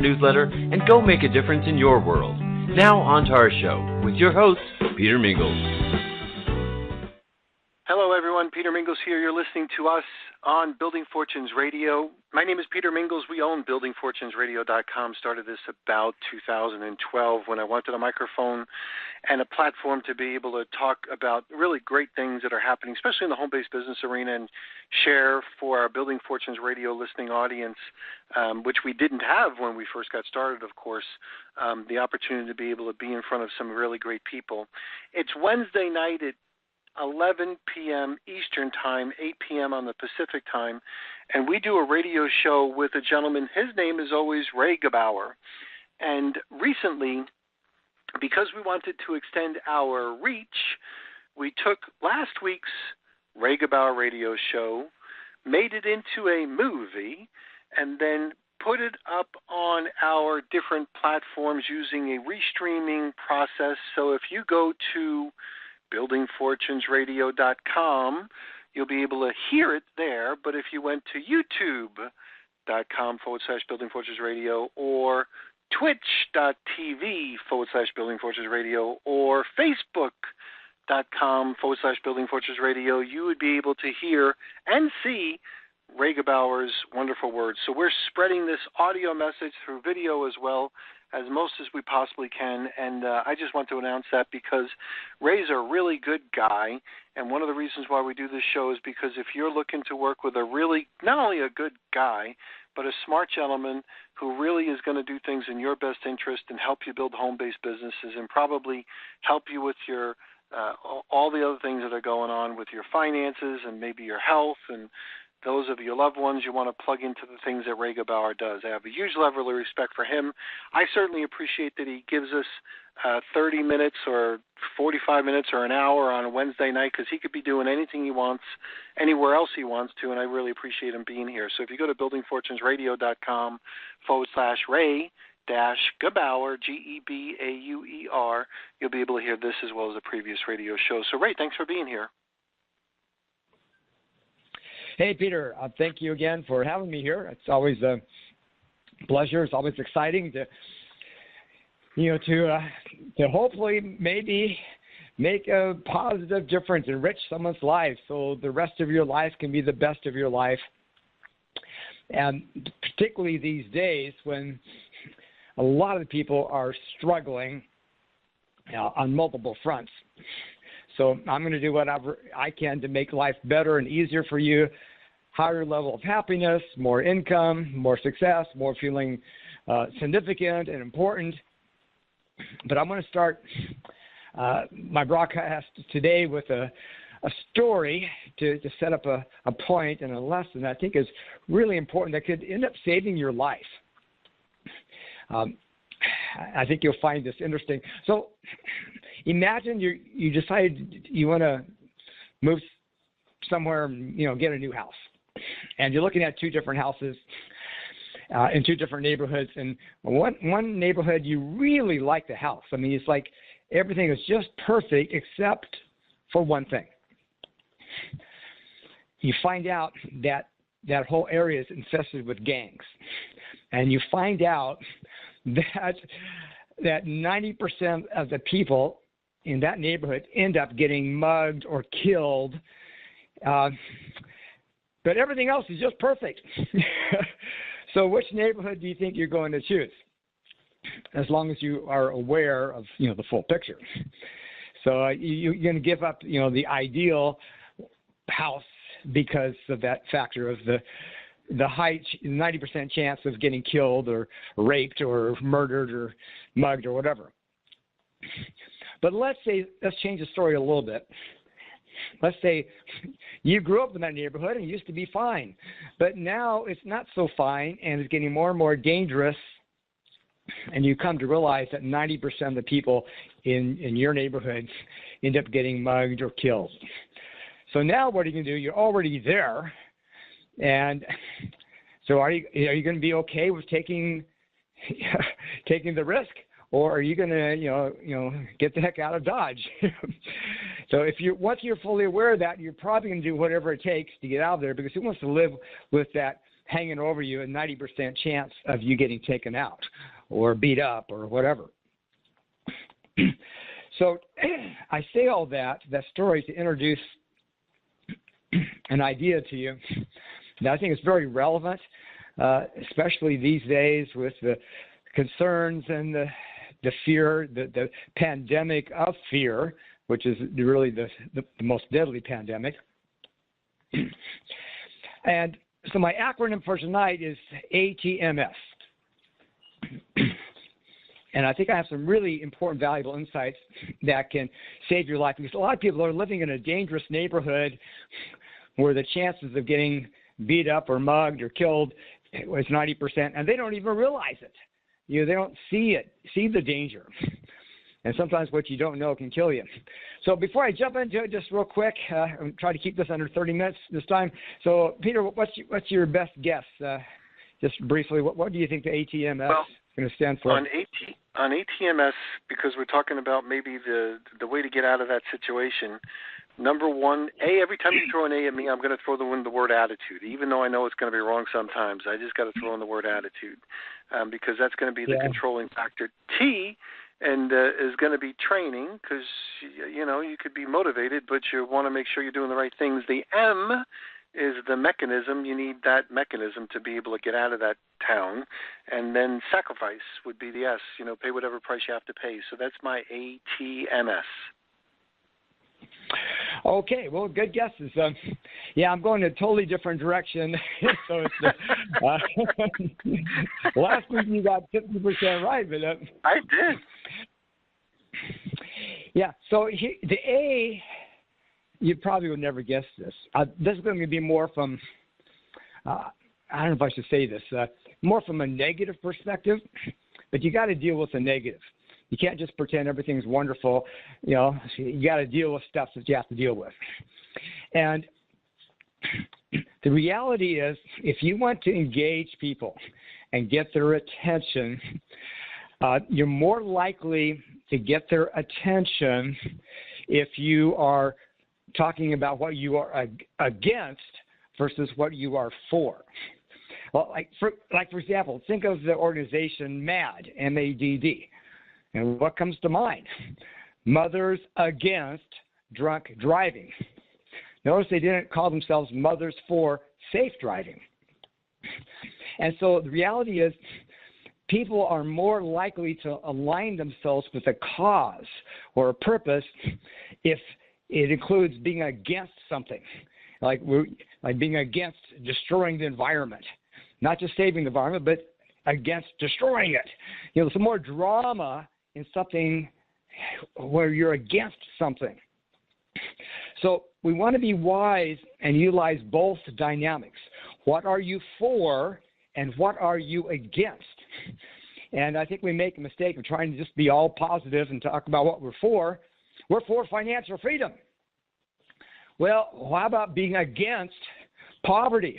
newsletter and go make a difference in your world. Now on to our show with your host, Peter Mingils. Hello everyone, Peter Mingils here. You're listening to us on Building Fortunes Radio. My name is Peter Mingils. We own buildingfortunesradio.com. Started this about 2012 when I wanted a microphone and a platform to be able to talk about really great things that are happening, especially in the home-based business arena, and share for our Building Fortunes Radio listening audience, which we didn't have when we first got started, of course, the opportunity to be able to be in front of some really great people. It's Wednesday night at 11 p.m. Eastern Time, 8 p.m. on the Pacific Time, and we do a radio show with a gentleman. His name is always Ray Gebauer. And recently, because we wanted to extend our reach, we took last week's Ray Gebauer radio show, made it into a movie, and then put it up on our different platforms using a restreaming process. So if you go to buildingfortunesradio.com, you'll be able to hear it there. But if you went to youtube.com/buildingfortunesradio or twitch.tv/buildingfortunesradio or facebook.com/buildingfortunesradio, you would be able to hear and see Ray Gebauer's wonderful words. So we're spreading this audio message through video as well as most as we possibly can, and I just want to announce that because Ray's a really good guy, and one of the reasons why we do this show is because if you're looking to work with a really, not only a good guy, but a smart gentleman who really is going to do things in your best interest and help you build home-based businesses and probably help you with your all the other things that are going on with your finances and maybe your health and those of your loved ones, you want to plug into the things that Ray Gebauer does. I have a huge level of respect for him. I certainly appreciate that he gives us 30 minutes or 45 minutes or an hour on a Wednesday night because he could be doing anything he wants, anywhere else he wants to, and I really appreciate him being here. So if you go to buildingfortunesradio.com/Ray-Gebauer, Gebauer, you'll be able to hear this as well as the previous radio show. So Ray, thanks for being here. Hey, Peter, thank you again for having me here. It's always a pleasure. It's always exciting to hopefully maybe make a positive difference, enrich someone's life so the rest of your life can be the best of your life. And particularly these days when a lot of people are struggling on multiple fronts. So I'm going to do whatever I can to make life better and easier for you, higher level of happiness, more income, more success, more feeling significant and important. But I'm going to start my broadcast today with a story to set up a point and a lesson that I think is really important that could end up saving your life. I think you'll find this interesting. So imagine you decide you want to move somewhere, get a new house. And you're looking at two different houses in two different neighborhoods. And one neighborhood, you really like the house. I mean, it's like everything is just perfect except for one thing. You find out that whole area is infested with gangs. And you find out that 90% of the people in that neighborhood end up getting mugged or killed. But everything else is just perfect. So which neighborhood do you think you're going to choose? As long as you are aware of, the full picture. So you're going to give up, the ideal house because of that factor of the high 90% chance of getting killed or raped or murdered or mugged or whatever. But let's change the story a little bit. Let's say you grew up in that neighborhood and it used to be fine, but now it's not so fine and it's getting more and more dangerous, and you come to realize that 90% of the people in your neighborhood end up getting mugged or killed. So now what are you going to do? You're already there, and so are you going to be okay with taking the risk? Or are you going to, get the heck out of Dodge? So once you're fully aware of that, you're probably going to do whatever it takes to get out of there, because who wants to live with that hanging over you, a 90% chance of you getting taken out or beat up or whatever. So I say all that story to introduce an idea to you that I think is very relevant, especially these days with the concerns and the fear, the pandemic of fear, which is really the most deadly pandemic. And so my acronym for tonight is ATMS. And I think I have some really important, valuable insights that can save your life, because a lot of people are living in a dangerous neighborhood where the chances of getting beat up or mugged or killed was 90%, and they don't even realize it. They don't see the danger. And sometimes what you don't know can kill you. So before I jump into it, just real quick, I'm trying to keep this under 30 minutes this time. So, Peter, what's your best guess? Just briefly, what do you think the ATMS is going to stand for? On ATMS, because we're talking about maybe the way to get out of that situation, number one, every time you throw an A at me, I'm going to throw in the word attitude, even though I know it's going to be wrong sometimes. I just got to throw in the word attitude because that's going to be the controlling factor. T is going to be training, because, you could be motivated, but you want to make sure you're doing the right things. The M is the mechanism. You need that mechanism to be able to get out of that town. And then sacrifice would be the S, pay whatever price you have to pay. So that's my ATMS. Okay, well, good guesses. I'm going a totally different direction. So it's, last week you got 50% right, but I did. Yeah. So the A, you probably would never guess this. This is going to be more from, I don't know if I should say this, more from a negative perspective, but you got to deal with the negative. You can't just pretend everything's wonderful. You got to deal with stuff that you have to deal with. And the reality is, if you want to engage people and get their attention, you're more likely to get their attention if you are talking about what you are against versus what you are for. Well, for example, think of the organization MADD, M-A-D-D. And what comes to mind? Mothers Against Drunk Driving. Notice they didn't call themselves Mothers for Safe Driving. And so the reality is, people are more likely to align themselves with a cause or a purpose if it includes being against something, like being against destroying the environment, not just saving the environment, but against destroying it. There's some more drama in something where you're against something. So we want to be wise and utilize both dynamics. What are you for and what are you against? And I think we make a mistake of trying to just be all positive and talk about what we're for. We're for financial freedom. Well, how about being against poverty?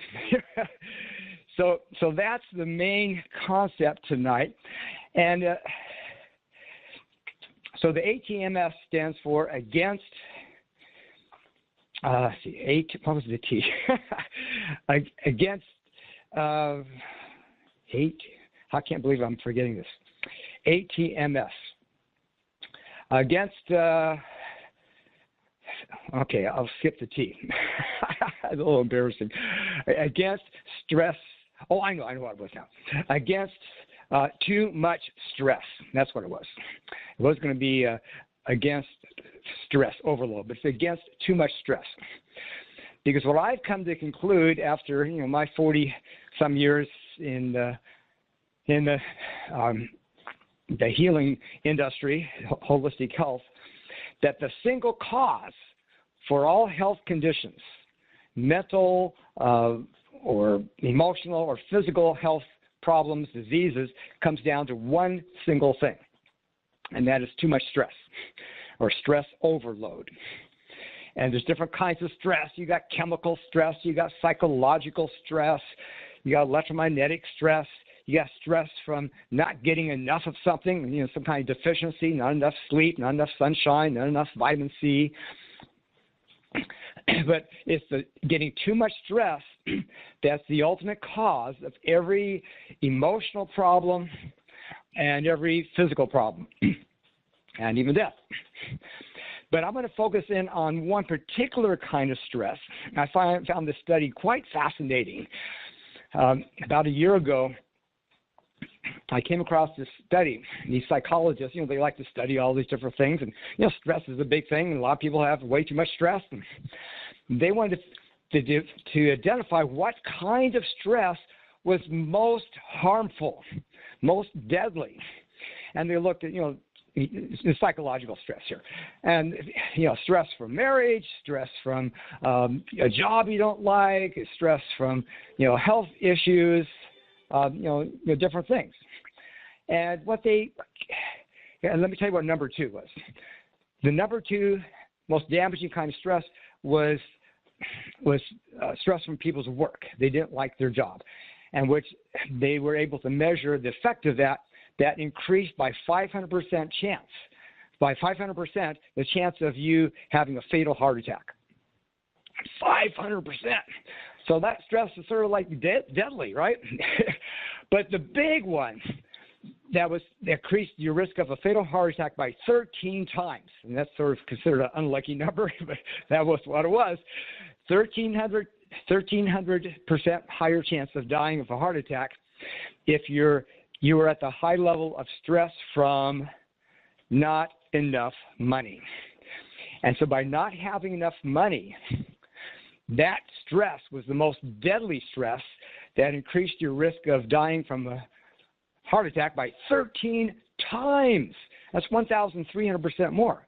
So that's the main concept tonight. And so the ATMS stands for against, what was the T? Against, I can't believe I'm forgetting this. ATMS. Against, okay, I'll skip the T. It's a little embarrassing. Against stress. Oh, I know what it was now. Against too much stress. That's what it was. It was going to be against stress overload, but it's against too much stress. Because what I've come to conclude after my 40-some years in the healing industry, holistic health, that the single cause for all health conditions, mental or emotional or physical health problems, diseases, comes down to one single thing, and that is too much stress or stress overload. And there's different kinds of stress. You got chemical stress, you got psychological stress, you got electromagnetic stress, you got stress from not getting enough of something, some kind of deficiency, not enough sleep, not enough sunshine, not enough vitamin C. But it's the getting too much stress that's the ultimate cause of every emotional problem and every physical problem and even death. But I'm going to focus in on one particular kind of stress. I found this study quite fascinating. About a year ago, I came across this study. These psychologists, they like to study all these different things. And, stress is a big thing. And a lot of people have way too much stress. And they wanted to identify what kind of stress was most harmful, most deadly. And they looked at, psychological stress here. And, stress from marriage, stress from a job you don't like, stress from, health issues, different things. And let me tell you what number 2 was. The number 2 most damaging kind of stress was stress from people's work. They didn't like their job, and which they were able to measure the effect of that increased by 500% chance. By 500%, the chance of you having a fatal heart attack. 500%. So that stress is sort of like deadly, right? But the big one that increased your risk of a fatal heart attack by 13 times, and that's sort of considered an unlucky number, but that was what it was. 1,300% higher chance of dying of a heart attack if you are at the high level of stress from not enough money. And so by not having enough money, that stress was the most deadly stress that increased your risk of dying from a heart attack by 13 times. That's 1,300% more.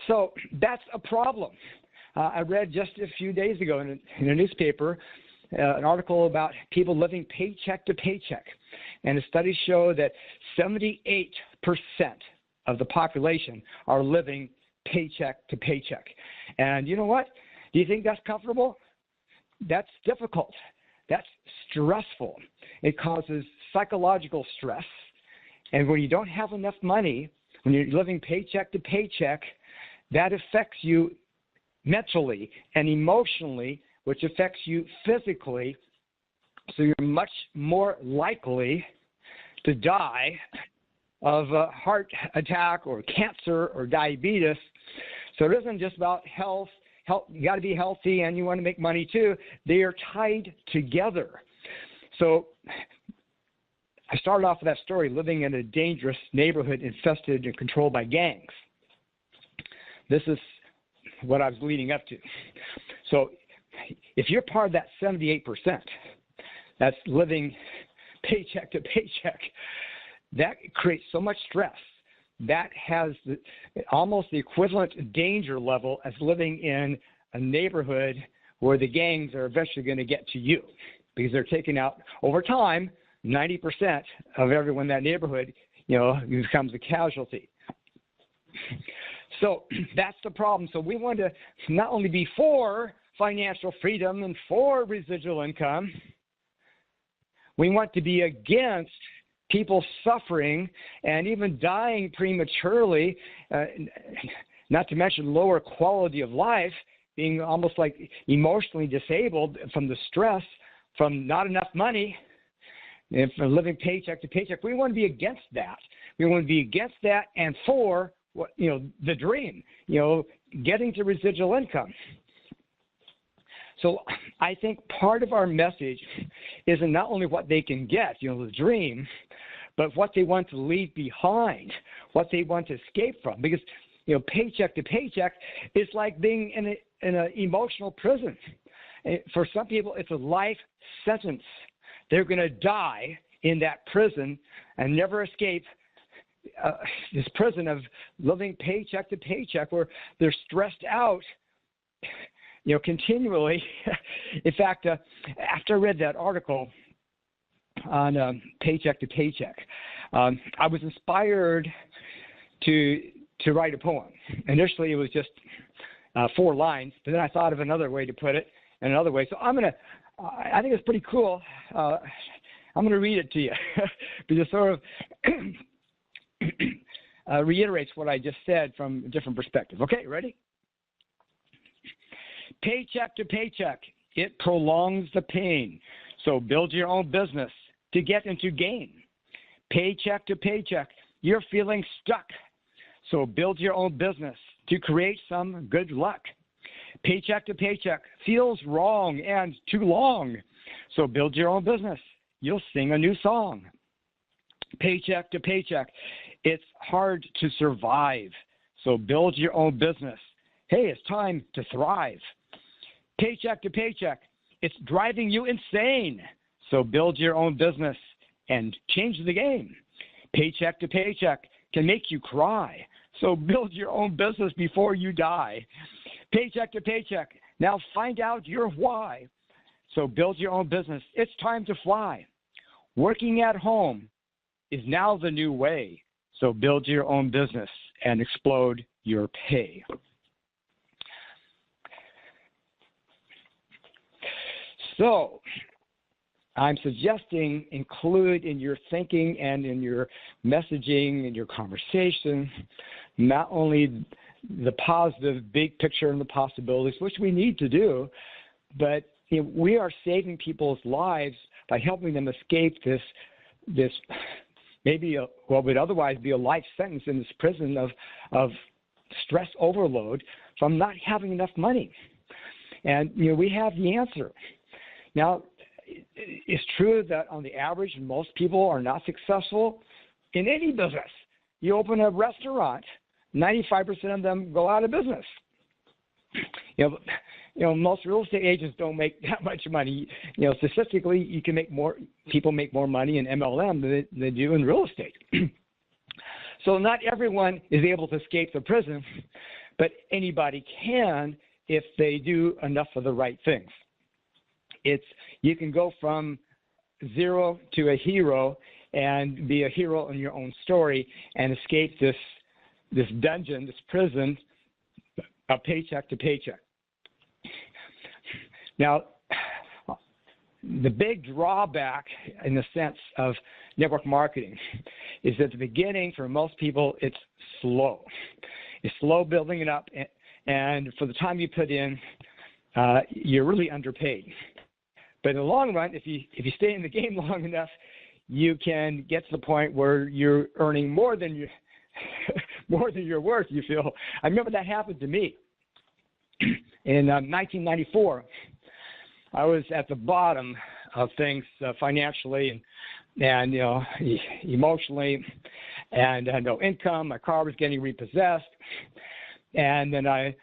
So that's a problem. I read just a few days ago in a newspaper an article about people living paycheck to paycheck. And the studies show that 78% of the population are living paycheck to paycheck. And you know what? Do you think that's comfortable? That's difficult. That's stressful. It causes psychological stress. And when you don't have enough money, when you're living paycheck to paycheck, that affects you mentally and emotionally, which affects you physically. So you're much more likely to die of a heart attack or cancer or diabetes. So it isn't just about health. You got to be healthy and you want to make money too. They are tied together. So I started off with that story, living in a dangerous neighborhood infested and controlled by gangs. This is what I was leading up to. So if you're part of that 78%, that's living paycheck to paycheck, that creates so much stress. That has almost the equivalent danger level as living in a neighborhood where the gangs are eventually going to get to you, because they're taking out, over time, 90% of everyone in that neighborhood, becomes a casualty. So that's the problem. So we want to not only be for financial freedom and for residual income, we want to be against people suffering and even dying prematurely, not to mention lower quality of life, being almost like emotionally disabled from the stress, from not enough money, and from living paycheck to paycheck. We want to be against that. We want to be against that and for the dream, getting to residual income. So I think part of our message isn't not only what they can get, the dream, but what they want to leave behind, what they want to escape from. Because, paycheck to paycheck is like being in an emotional prison. For some people, it's a life sentence. They're going to die in that prison and never escape this prison of living paycheck to paycheck, where they're stressed out, continually. In fact, after I read that article on paycheck to paycheck, I was inspired to write a poem. Initially, it was just 4 lines, but then I thought of another way to put it, and another way. So I think it's pretty cool. I'm going to read it to you because it sort of reiterates what I just said from a different perspective. Okay, ready? Paycheck to paycheck, it prolongs the pain. So build your own business to get into gain. Paycheck to paycheck, you're feeling stuck. So build your own business to create some good luck. Paycheck to paycheck feels wrong and too long. So build your own business. You'll sing a new song. Paycheck to paycheck, it's hard to survive. So build your own business. Hey, it's time to thrive. Paycheck to paycheck, it's driving you insane. So build your own business and change the game. Paycheck to paycheck can make you cry. So build your own business before you die. Paycheck to paycheck, now find out your why. So build your own business. It's time to fly. Working at home is now the new way. So build your own business and explode your pay. So I'm suggesting include in your thinking and in your messaging and your conversation not only the positive big picture and the possibilities, which we need to do, but we are saving people's lives by helping them escape this maybe what would otherwise be a life sentence in this prison of stress overload from not having enough money. And we have the answer. Now, it's true that on the average, most people are not successful in any business. You open a restaurant, 95% of them go out of business. Most real estate agents don't make that much money. Statistically, people make more money in MLM than they do in real estate. So not everyone is able to escape the prison, but anybody can if they do enough of the right things. You can go from zero to a hero and be a hero in your own story and escape this dungeon, this prison, a paycheck to paycheck. Now, the big drawback in the sense of network marketing is at the beginning, for most people, it's slow. It's slow building it up, and for the time you put in, you're really underpaid. But in the long run, if you stay in the game long enough, you can get to the point where you're earning more than you're worth. You feel. I remember that happened to me in 1994. I was at the bottom of things financially and emotionally, and I had no income. My car was getting repossessed, and then I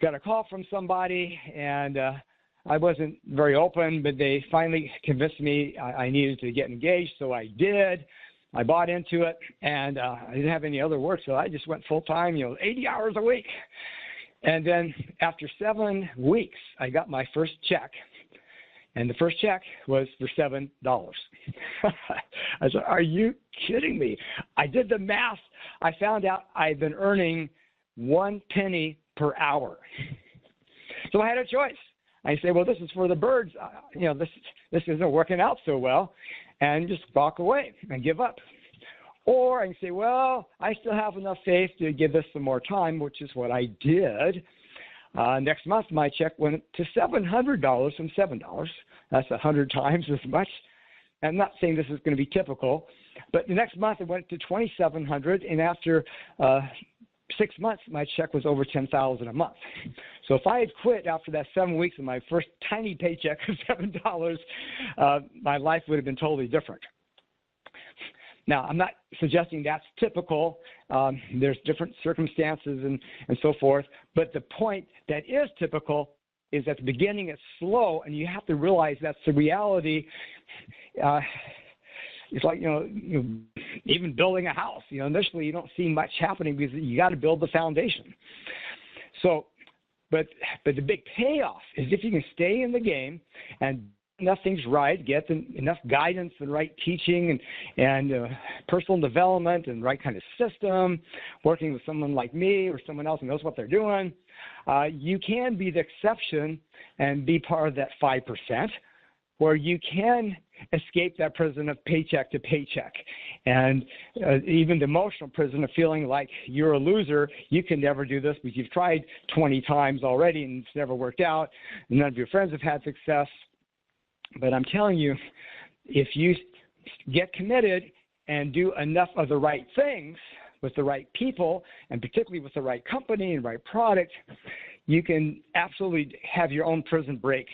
got a call from somebody, and I wasn't very open, but they finally convinced me I needed to get engaged, so I did. I bought into it, and I didn't have any other work, so I just went full-time, 80 hours a week. And then after 7 weeks, I got my first check, and the first check was for $7. I said, are you kidding me? I did the math. I found out I'd been earning 1 penny per hour. So I had a choice. I say, well, this is for the birds. This isn't working out so well, and just walk away and give up. Or I can say, well, I still have enough faith to give this some more time, which is what I did. Next month, my check went to $700 from $7. That's 100 times as much. I'm not saying this is going to be typical, but the next month it went to $2,700, and after 6 months, my check was over $10,000 a month. So if I had quit after that 7 weeks of my first tiny paycheck of $7, my life would have been totally different. Now, I'm not suggesting that's typical. There's different circumstances and so forth. But the point that is typical is at the beginning it's slow, and you have to realize that's the reality. It's like, even building a house. Initially you don't see much happening because you got to build the foundation. So, but the big payoff is if you can stay in the game and enough things right, get enough guidance and right teaching and personal development and right kind of system, working with someone like me or someone else who knows what they're doing, you can be the exception and be part of that 5%. where you can escape that prison of paycheck to paycheck, and even the emotional prison of feeling like you're a loser. You can never do this because you've tried 20 times already and it's never worked out, and none of your friends have had success. But I'm telling you, if you get committed and do enough of the right things with the right people, and particularly with the right company and right product, you can absolutely have your own prison break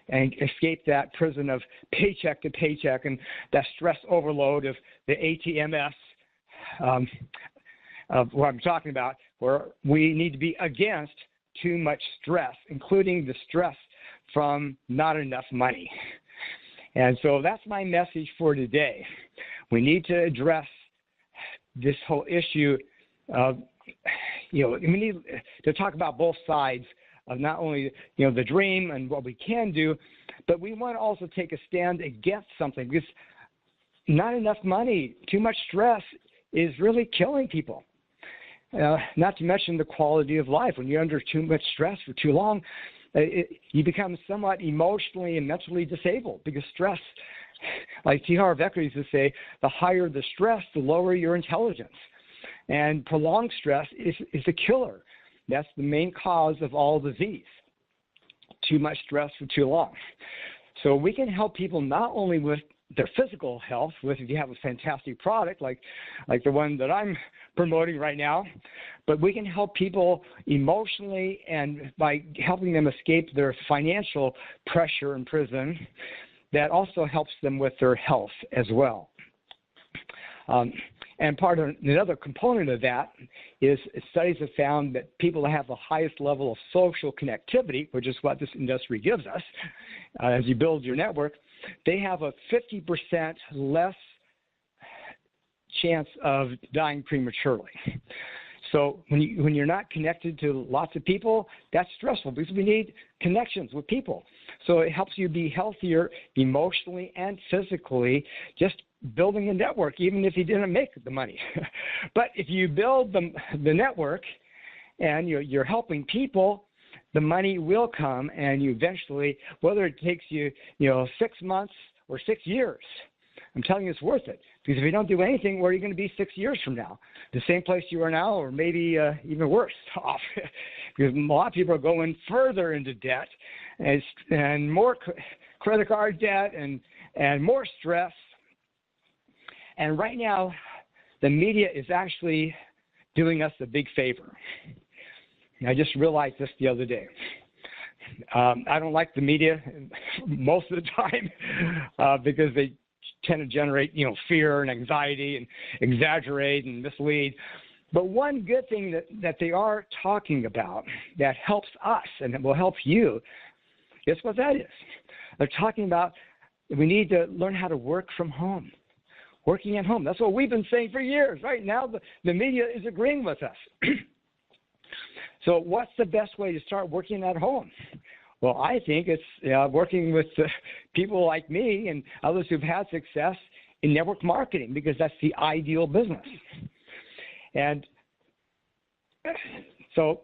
and escape that prison of paycheck to paycheck and that stress overload of the ATMS of what I'm talking about, where we need to be against too much stress, including the stress from not enough money. And so that's my message for today. We need to address this whole issue of, we need to talk about both sides of not only, the dream and what we can do, but we want to also take a stand against something, because not enough money, too much stress is really killing people. Not to mention the quality of life. When you're under too much stress for too long, you become somewhat emotionally and mentally disabled, because stress, like T. Harv Eker used to say, the higher the stress, the lower your intelligence. And prolonged stress is a killer. That's the main cause of all disease, too much stress for too long. So we can help people not only with their physical health, if you have a fantastic product like the one that I'm promoting right now, but we can help people emotionally and by helping them escape their financial pressure in prison. That also helps them with their health as well. And another component of that is studies have found that people that have the highest level of social connectivity, which is what this industry gives us, as you build your network, they have a 50% less chance of dying prematurely. So when you're not connected to lots of people, that's stressful, because we need connections with people. So it helps you be healthier emotionally and physically, just building a network, even if you didn't make the money. But if you build the network and you're helping people, the money will come, and you eventually, whether it takes you 6 months or 6 years, I'm telling you it's worth it. Because if you don't do anything, where are you going to be 6 years from now? The same place you are now, or maybe even worse off. Because a lot of people are going further into debt and more credit card debt and more stress. And right now, the media is actually doing us a big favor. I just realized this the other day. I don't like the media most of the time because they tend to generate, fear and anxiety and exaggerate and mislead. But one good thing that they are talking about that helps us and that will help you, guess what that is? They're talking about we need to learn how to work from home. Working at home. That's what we've been saying for years. Right now, the media is agreeing with us. So what's the best way to start working at home? Well, I think it's working with people like me and others who've had success in network marketing, because that's the ideal business. And so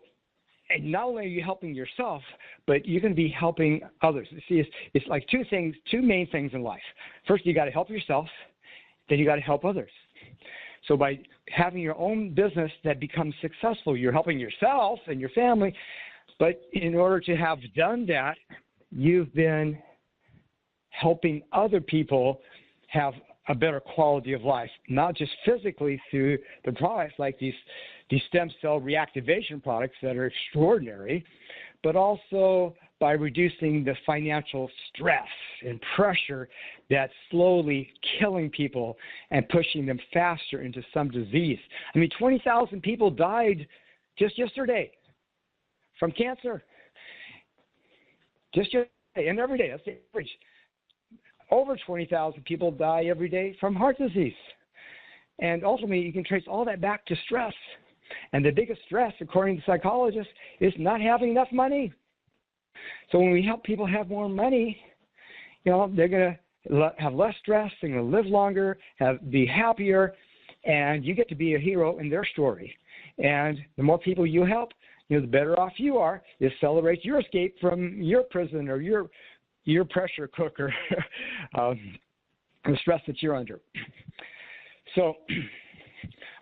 not only are you helping yourself, but you're going to be helping others. See, it's like two main things in life. First, you got to help yourself. Then you got to help others. So by having your own business that becomes successful, you're helping yourself and your family. But in order to have done that, you've been helping other people have a better quality of life, not just physically through the products like these stem cell reactivation products that are extraordinary, but also by reducing the financial stress and pressure that's slowly killing people and pushing them faster into some disease. 20,000 people died just yesterday from cancer. Just yesterday, and every day, that's the average. Over 20,000 people die every day from heart disease. And ultimately, you can trace all that back to stress. And the biggest stress, according to psychologists, is not having enough money. So when we help people have more money, they're going to have less stress, they're going to live longer, be happier, and you get to be a hero in their story. And the more people you help, the better off you are. It celebrates your escape from your prison or your your pressure cooker, the stress that you're under. So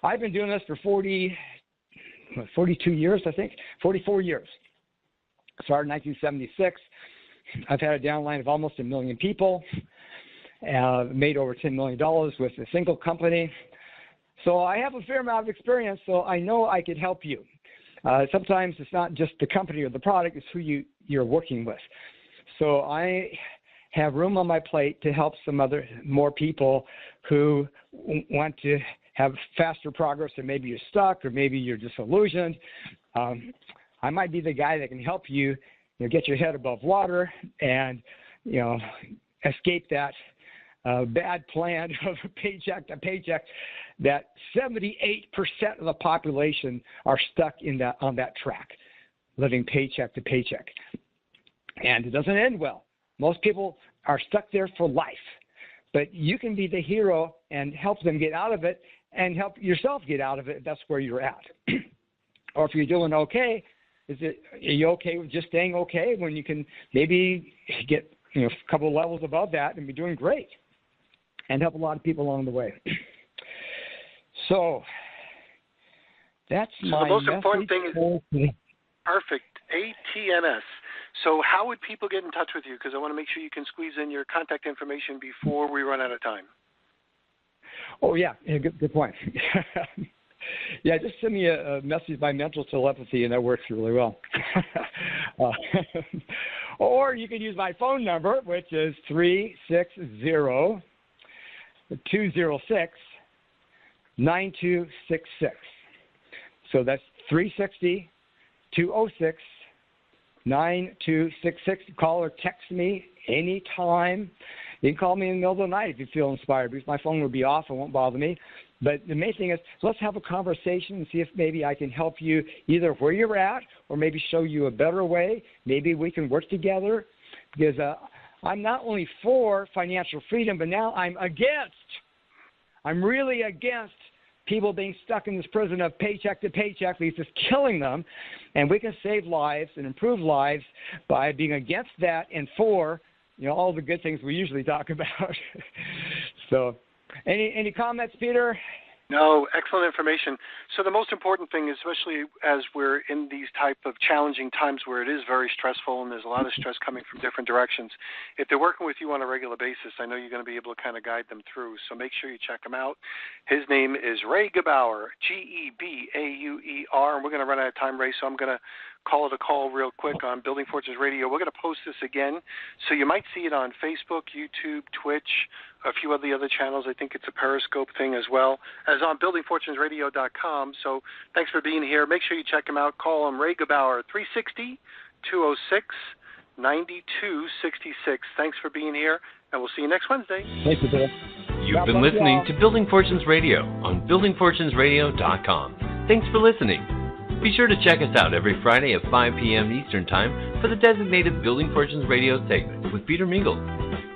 I've been doing this for 42 years, I think, 44 years. Started in 1976. I've had a downline of almost 1 million people, made over $10 million with a single company. So I have a fair amount of experience, so I know I could help you. Sometimes it's not just the company or the product, it's who you're working with. So I have room on my plate to help more people who want to have faster progress, or maybe you're stuck, or maybe you're disillusioned. I might be the guy that can help you, get your head above water and, escape that bad plan of paycheck to paycheck. That 78% of the population are stuck on that track, living paycheck to paycheck. And it doesn't end well. Most people are stuck there for life. But you can be the hero and help them get out of it, and help yourself get out of it if that's where you're at. Or if you're doing okay, are you okay with just staying okay when you can maybe get a couple of levels above that and be doing great and help a lot of people along the way. So that's my the most important thing is today. Perfect. ATMS. So how would people get in touch with you? Because I want to make sure you can squeeze in your contact information before we run out of time. Oh, yeah. Good point. Yeah, just send me a message by mental telepathy, and that works really well. Or you can use my phone number, which is 360-206-9266. So that's 360-206-9266. Call or text me anytime. You can call me in the middle of the night if you feel inspired, because my phone will be off. It won't bother me. But the main thing is, let's have a conversation and see if maybe I can help you either where you're at, or maybe show you a better way. Maybe we can work together, because I'm not only for financial freedom, but now I'm really against people being stuck in this prison of paycheck to paycheck, because it's killing them. And we can save lives and improve lives by being against that and for all the good things we usually talk about. So any comments, Peter? No, excellent information. So the most important thing, especially as we're in these type of challenging times where it is very stressful and there's a lot of stress coming from different directions, if they're working with you on a regular basis, I know you're going to be able to kind of guide them through. So make sure you check him out. His name is Ray Gebauer, Gebauer, and we're going to run out of time, Ray, so I'm going to call it a call real quick on Building Fortunes Radio. We're going to post this again, so you might see it on Facebook, YouTube, Twitch, a few of the other channels. I think it's a Periscope thing as well, as on buildingfortunesradio.com. So thanks for being here. Make sure you check him out. Call him Ray Gebauer, 360-206-9266. Thanks for being here, and we'll see you next Wednesday. Thank you, Bill. You've been listening to Building Fortunes Radio on buildingfortunesradio.com. Thanks for listening. Be sure to check us out every Friday at 5 p.m. Eastern Time for the designated Building Fortunes Radio segment with Peter Mingils.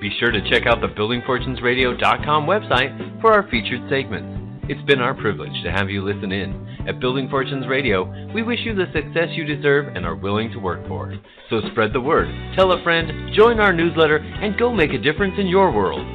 Be sure to check out the buildingfortunesradio.com website for our featured segments. It's been our privilege to have you listen in. At Building Fortunes Radio, we wish you the success you deserve and are willing to work for. So spread the word, tell a friend, join our newsletter, and go make a difference in your world.